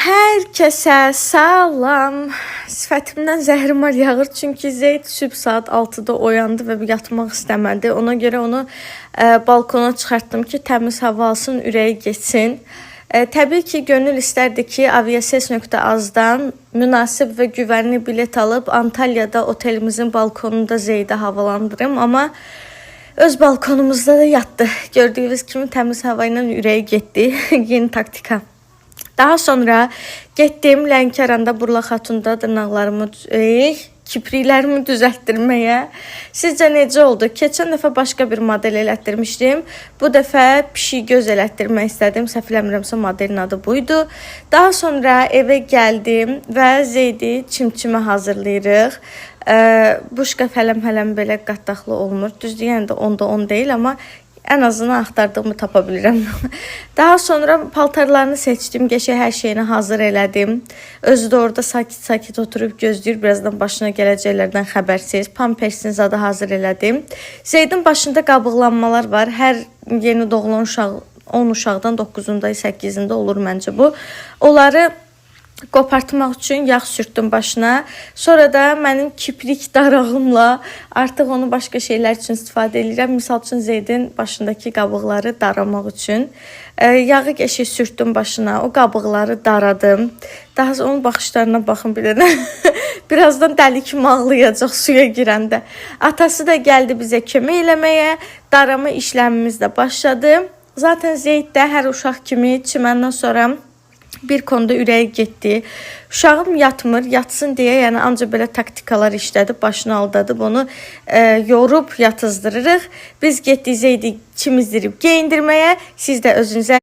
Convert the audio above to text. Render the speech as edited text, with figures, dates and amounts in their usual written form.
Hər kəsə salam. Sifətimdən zəhrimar yağır çünki Zeyd sübh saat 6-da oyandı və yatmaq istəmədi. Ona görə onu balkona çıxartdım ki, təmiz hava alsın, ürəyi geçsin. Təbii ki, gönül istərdi ki, aviases.az-dan münasib və güvənli bilet alıb Antalya'da otelimizin balkonunda Zeydi havalandırım. Amma öz balkonumuzda da yatdı. Gördüyünüz kimi təmiz hava ilə ürəyi getdi. Yeni taktika. Daha sonra getdim Lənkəranda Burla Xatunda dırnaqlarımı, kipriklərimi düzəltdirməyə. Sizcə necə oldu? Keçən dəfə başqa bir model elətdirmişdim. Bu dəfə pişik göz elətdirmək istədim. Səhv eləmirəmsə modelin adı buydu. Daha sonra evə gəldim və Zeydi çimçimə hazırlayırıq. Bu şkaf hələm belə qatdaqlı olmur. Düzdür, yəni də 10'da 10 deyil, amma en azından axtardığımı tapa bilirəm. Daha sonra paltarlarını seçdim. Geçə hər şeyini hazır elədim. Özü də orada sakit oturub gözləyir. Birazdan başına gələcəklərdən xəbərsiz. Pampersini zadı hazır elədim. Zeydin başında qabıqlanmalar var. Hər yeni doğulan uşaq 10 uşaqdan 9'unda 8'ində olur məncə bu. Onları qopartmaq üçün yağ sürtdüm başına. Sonra da mənim kiprik darağımla artıq onu başqa şeylər üçün istifadə edirəm. Misal üçün Zeydin başındakı qabıqları daramaq üçün. Yağı qəşəng sürtdüm başına. O qabıqları daradım. Daha sonra onun baxışlarına baxın bir dənə. Birazdan dəli kimi ağlayacaq suya girəndə. Atası da gəldi bizə kömək eləməyə. Darama işləmimiz də başladı. Zaten Zeyd də hər uşaq kimi çiməndən sonra bir konuda ürəyi getdi. Uşağım yatmır, yatsın deyə, yəni ancaq belə taktikalar işlədib, başını aldadıb, onu yorub yatızdırırıq. Biz getdik Zeydi çimizdirib geyindirməyə. Siz də özünüzə